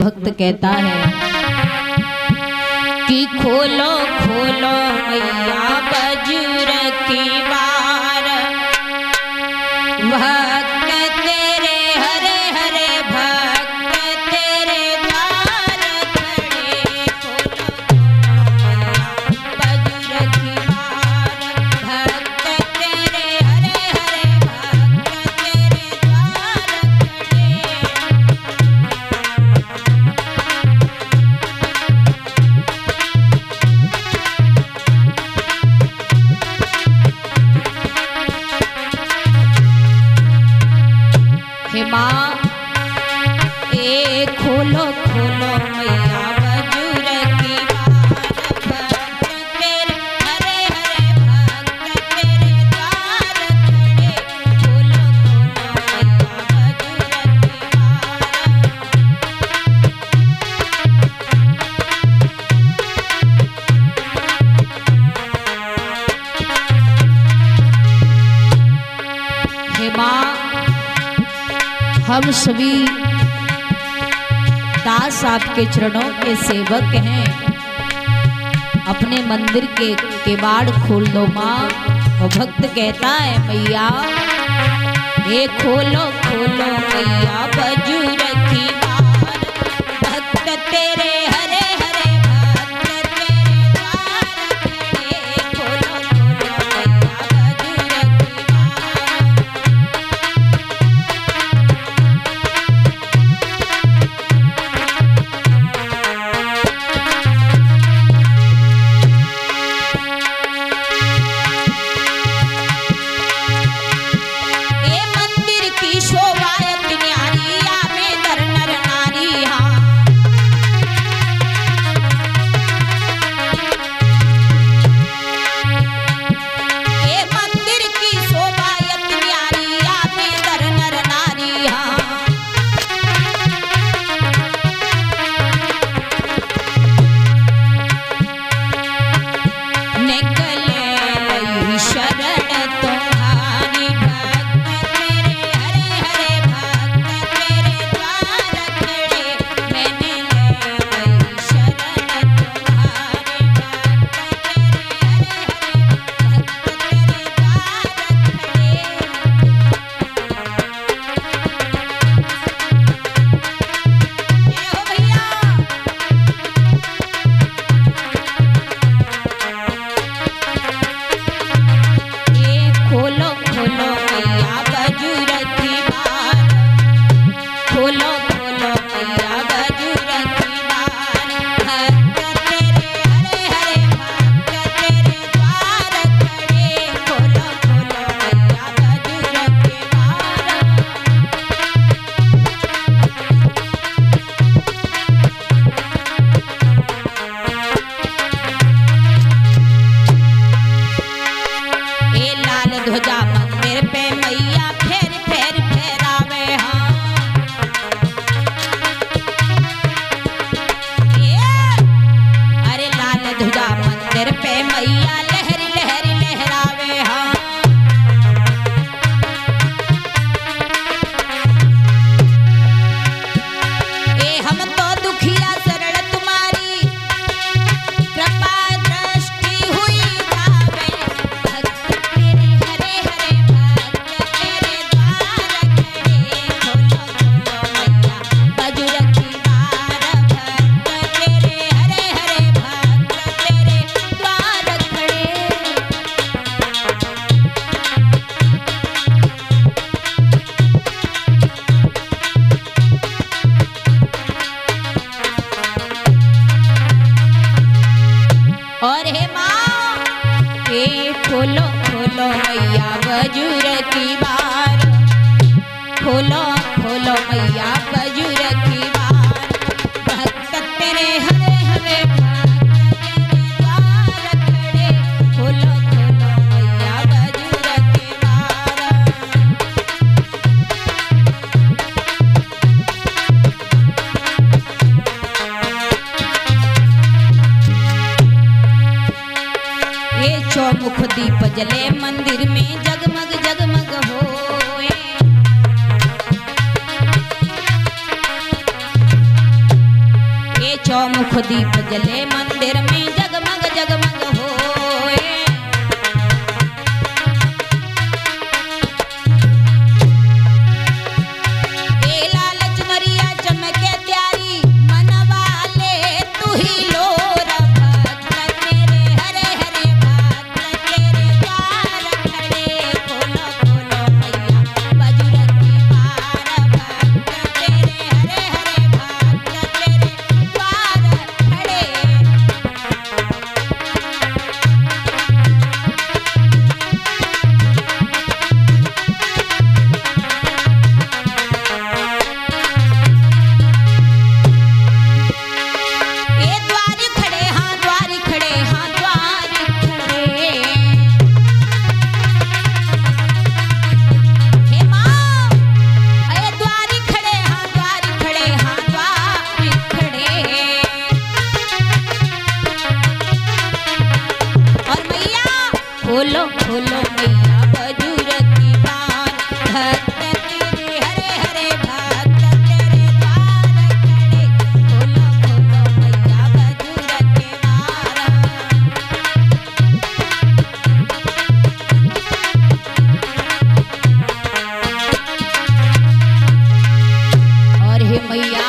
भक्त कहता है कि खोलो खोलो मैया बजुर की बार, भक्त तेरे हरे हरे भक्त तेरे द्वार खड़े, खोलो खोलो मैया बजुर की बार, भक्त तेरे हरे हरे भक्त तेरे द्वार हे माँ ए खोलो खोलो मैया बजुर की बार, भक्त तेरे हरे हरे भक्त तेरे द्वार खड़े, खोलो खोलो मैया बजुर की बार। हे माँ हम सभी दास आपके चरणों के सेवक हैं, अपने मंदिर के केवाड़ खोल दो माँ। वो भक्त कहता है मैया ये खोलो खोलो मैया बजुर की बार, भक्त तेरे हरे हरे भक्त तेरे द्वार खड़े, खोलो खोलो मैया बजुर की बार। ध्वजा मंदिर पे मैया फेर फेर फेरावे हाँ, अरे लाल ध्वजा मंदिर पे मैया लहरी लहरी लहरावे हाँ। ए हम तो दुखिया शरण तुम्हारी कृपा दृष्टि हुई जावे, और हे माँ ये खोलो खोलो मैया बजुर की बार, खोलो खोलो मैया बजुर की बार, भक्त तेरे हरे हरे भक्त तेरे द्वार खड़े, खोलो खोलो मैया बजुर की बार। ये चौमुख दीप जले मंदिर में जगमग जगमग होए, चौमुख दीप जले मंदिर में जगमग जगमग होए। ए लाल चुनरिया चमके प्यारी मन वाले तू ही लोर भक्त तेरे हरे हरे भक्त तेरे द्वार खड़े खोलो खोलो मैया बजरंग की बार भक्त तेरे हरे हरे भक्त तेरे द्वार खड़े। ए द्वार खड़े हाँ द्वार खड़े हाँ द्वार खड़े। हे माँ ए द्वार खड़े हाँ द्वार खड़े हाँ द्वार खड़े। और मैया खोलो खोलो मैया बजरंग की बार भक्त तेरे हरे हरे भक्त तेरे द्वार खड़े खोलो खोलो मैया बजरंग के बार। और हे मैया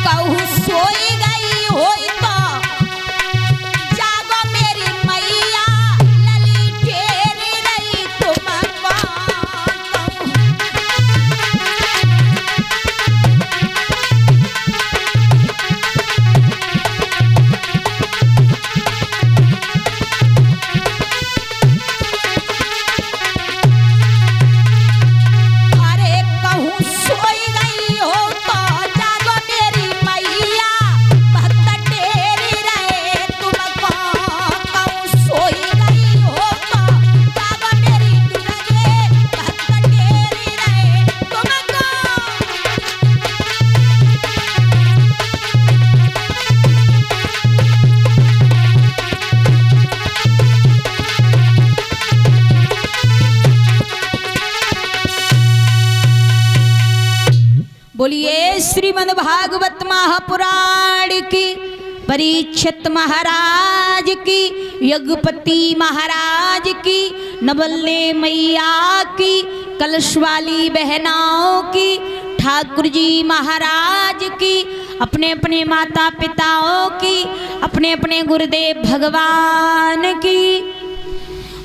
कहूँ सोई गई होई तो जागो मेरी मैया लली टेरी रही तुम कहूँ। अरे कहूँ सोई गई हो तो जागो मेरी मैया भक्त टेरी रहे तुम कहूँ सोई गई हो तो जागो मेरी दुर्गे भक्त टेरी रहे तुम बोलिए श्रीमद् भागवत महापुराण की, परीक्षित महाराज की, यज्ञपति महाराज की, नवल्ले मैया की, कलश वाली बहनाओं की, ठाकुर जी महाराज की, अपने अपने माता पिताओं की, अपने अपने गुरुदेव भगवान की।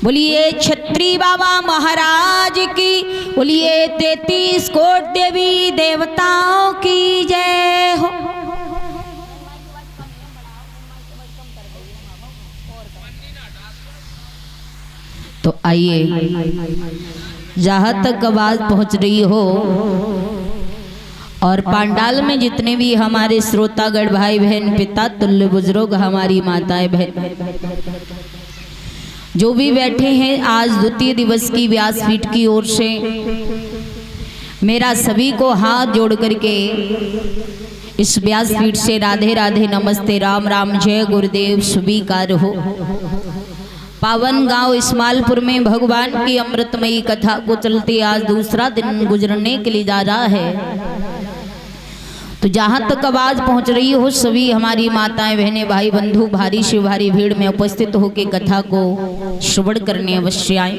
बोलिए छत्री बाबा महाराज की, बोलिए 33 कोट देवी देवताओं की जय हो। तो आइए जहाँ तक आवाज पहुँच रही हो और पांडाल में जितने भी हमारे श्रोतागण भाई बहन पिता तुल्य बुजुर्ग हमारी माताएं बहन जो भी बैठे हैं, आज द्वितीय दिवस की व्यासपीठ की ओर से मेरा सभी को हाथ जोड़ करके इस व्यासपीठ से राधे राधे नमस्ते राम राम जय गुरुदेव स्वीकार हो। पावन गांव इस्मालपुर में भगवान की अमृतमयी कथा को चलते आज दूसरा दिन गुजरने के लिए जा रहा है। तो जहाँ तक आवाज पहुँच रही हो सभी हमारी माताएं बहनें भाई बंधु भारी से भारी भीड़ में उपस्थित होकर कथा को श्रवण करने अवश्य आए।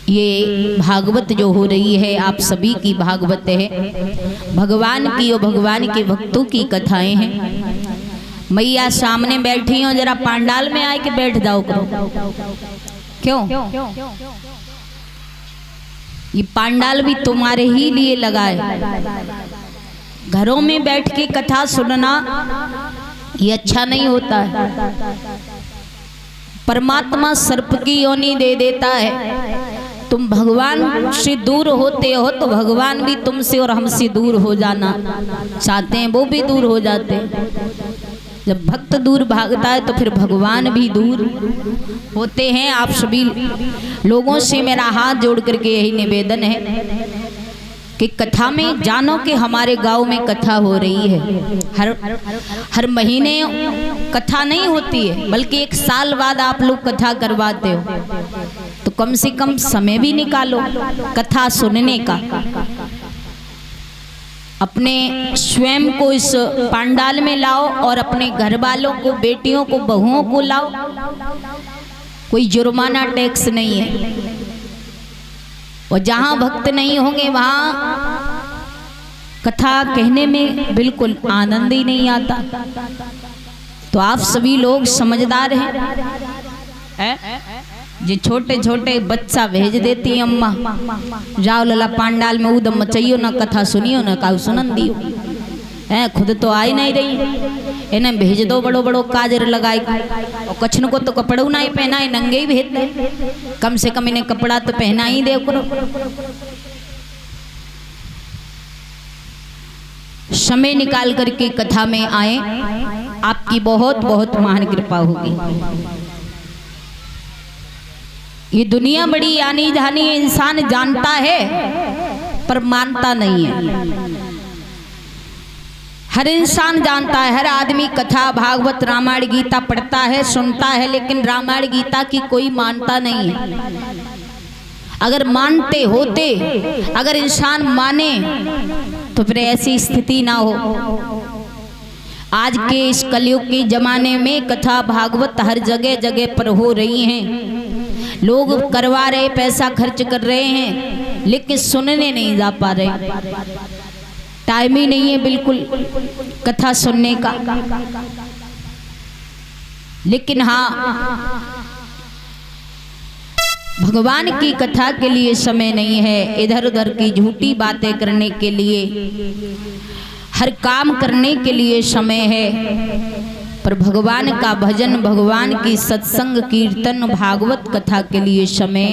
ये भागवत जो हो रही है आप सभी की भागवत है, भगवान की और भगवान के भक्तों की कथाएं हैं। मैया सामने बैठी हो, जरा पांडाल में आए के बैठ जाओ करो। क्यों? ये पांडाल भी तुम्हारे ही लिए लगा है। घरों में बैठ के कथा सुनना ये अच्छा नहीं होता है। परमात्मा सर्प की योनि दे देता है। तुम भगवान से दूर होते हो तो भगवान भी तुमसे और हमसे दूर हो जाना चाहते हैं, वो भी दूर हो जाते हैं। जब भक्त दूर भागता है तो फिर भगवान भी दूर होते हैं। आप सभी लोगों से मेरा हाथ जोड़ करके यही निवेदन है कि कथा में जानो कि हमारे गांव में कथा हो रही है। हर महीने कथा नहीं होती है, बल्कि एक साल बाद आप लोग कथा करवाते हो। तो कम से कम समय भी निकालो कथा सुनने का। अपने स्वयं को इस पंडाल में लाओ और अपने घर वालों को, बेटियों को, बहुओं को लाओ। कोई जुर्माना टैक्स नहीं है। और जहां भक्त नहीं होंगे वहां कथा कहने में बिल्कुल आनंद ही नहीं आता। तो आप सभी लोग समझदार हैं। जो छोटे छोटे बच्चा भेज देती है अम्मा, जाओ लला पंडाल में उदम मचाइयो ना, कथा सुनियो ना, काउ सुनन दियो है। खुद तो आई नहीं रही, इन्हें भेज दो बड़ो बड़ो काजर लगाए। और कछन को तो कपड़ों ना ही पहना, नंगे ही भेज दे। कम से कम इन्हें कपड़ा तो पहना ही दे करो। समय निकाल करके कथा में आए, आपकी बहुत बहुत महान कृपा होगी। ये दुनिया बड़ी आनी जानी इंसान जानता है पर मानता नहीं है। हर इंसान जानता है, हर आदमी कथा भागवत रामायण गीता पढ़ता है, सुनता है, लेकिन रामायण गीता की कोई मानता नहीं है। अगर मानते होते, अगर इंसान माने तो फिर ऐसी स्थिति ना हो। आज के इस कलयुग के जमाने में कथा भागवत हर जगह जगह पर हो रही हैं। लोग करवा रहे, पैसा खर्च कर रहे हैं, लेकिन सुनने नहीं जा पा रहे। टाइम ही नहीं है बिल्कुल कथा सुनने का। लेकिन हाँ, भगवान की कथा के लिए समय नहीं है। इधर उधर की झूठी बातें करने के लिए, हर काम करने के लिए समय है, पर भगवान का भजन, भगवान की सत्संग, कीर्तन, भागवत कथा के लिए समय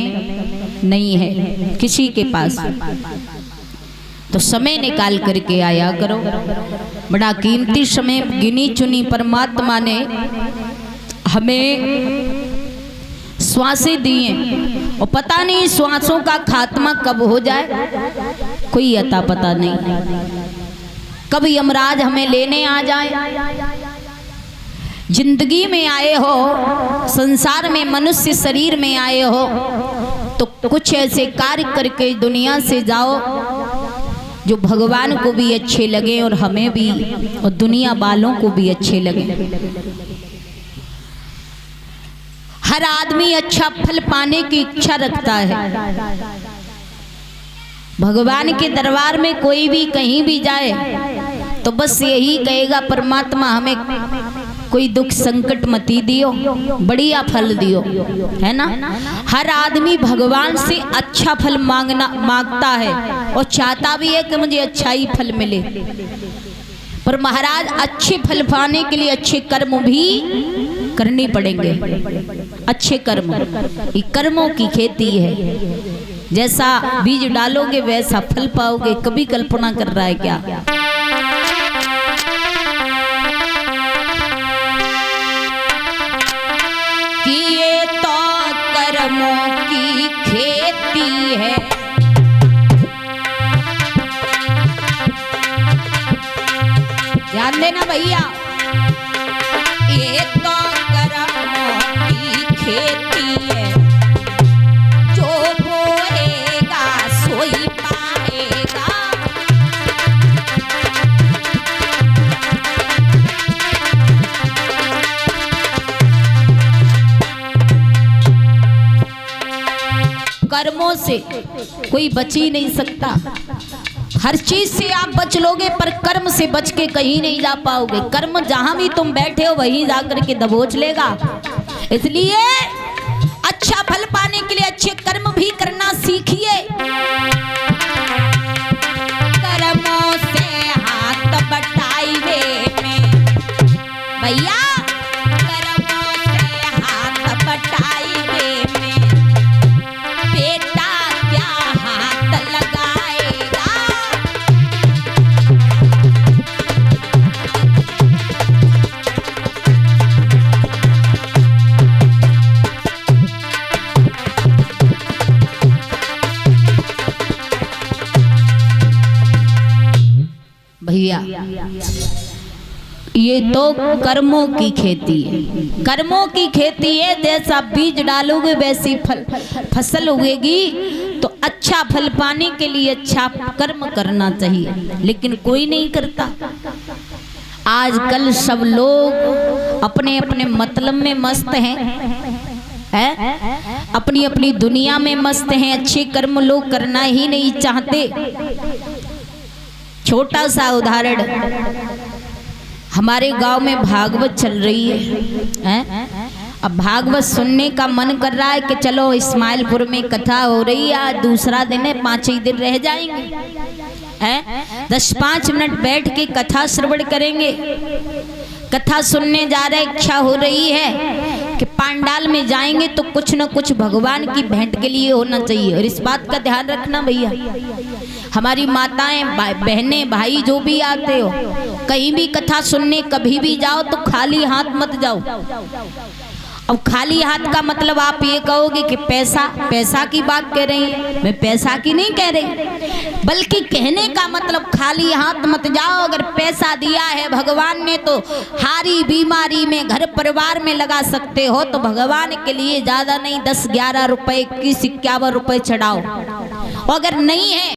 नहीं है किसी के पास। तो समय निकाल करके आया करो। बड़ा कीमती समय गिनी चुनी परमात्मा ने हमें श्वासें दिए, और पता नहीं श्वासों का खात्मा कब हो जाए, कोई अता पता नहीं। कब यमराज हमें लेने आ जाए। जिंदगी में आए हो, संसार में मनुष्य शरीर में आए हो, तो कुछ ऐसे कार्य करके दुनिया से जाओ जो भगवान को भी अच्छे लगे और हमें भी और दुनिया वालों को भी अच्छे लगे। हर आदमी अच्छा फल पाने की इच्छा रखता है। भगवान के दरबार में कोई भी कहीं भी जाए तो बस यही कहेगा, परमात्मा हमें कोई दुख संकट मती दियो, बढ़िया फल दियो, है ना। हर आदमी भगवान से अच्छा फल मांगता है और चाहता भी है कि मुझे अच्छा ही फल मिले। पर महाराज, अच्छे फल पाने के लिए अच्छे कर्म भी करनी पड़ेंगे। अच्छे कर्म, ये कर्मों की खेती है। जैसा बीज डालोगे वैसा फल पाओगे। कभी कल्पना कर रहा है क्या? कि ये तो कर्मों की खेती है। ध्यान देना भैया, ये तो कर्मों की खेती है। जो बोएगा सोई पाएगा। कर्मों से कोई बच ही नहीं सकता। हर चीज से आप बच लोगे, पर कर्म से बच के कहीं नहीं जा पाओगे। कर्म जहां भी तुम बैठे हो वहीं जाकर के दबोच लेगा। इसलिए अच्छा फल पाने के लिए अच्छे कर्म भी करना सीखिए। कर्मों से हाथ बटाइए में भैया, कर्मों से हाथ बटाइए में बेटा क्या हाथ लगाएगा। भैया, ये तो कर्मों की खेती है, कर्मों की खेती है। जैसा बीज डालोगे वैसी फसल उगेगी। तो अच्छा फल पाने के लिए अच्छा कर्म करना चाहिए, लेकिन कोई नहीं करता। आजकल सब लोग अपने अपने मतलब में मस्त हैं, अपनी अपनी दुनिया में मस्त हैं। अच्छे कर्म लोग करना ही नहीं चाहते। छोटा सा उदाहरण, हमारे गांव में भागवत चल रही है। अब भागवत सुनने का मन कर रहा है कि चलो इस्माइलपुर में कथा हो रही है, आज दूसरा दिन है, 5 ही दिन रह जाएंगे, 10-5 मिनट बैठ के कथा श्रवण करेंगे। कथा सुनने जा रहे, इच्छा हो रही है कि पांडाल में जाएंगे तो कुछ न कुछ भगवान की भेंट के लिए होना चाहिए। और इस बात का ध्यान रखना भैया, हमारी माताएं, बहनें, भाई जो भी आते हो, कहीं भी कथा सुनने कभी भी जाओ तो खाली हाथ मत जाओ। अब खाली हाथ का मतलब आप ये कहोगे कि पैसा की बात कह रही है। मैं पैसा की नहीं कह रही, बल्कि कहने का मतलब खाली हाथ मत जाओ। अगर पैसा दिया है भगवान ने तो हारी बीमारी में, घर परिवार में लगा सकते हो। तो भगवान के लिए ज्यादा नहीं, 10-11 रुपए, 21-51 रुपए चढ़ाओ। अगर नहीं है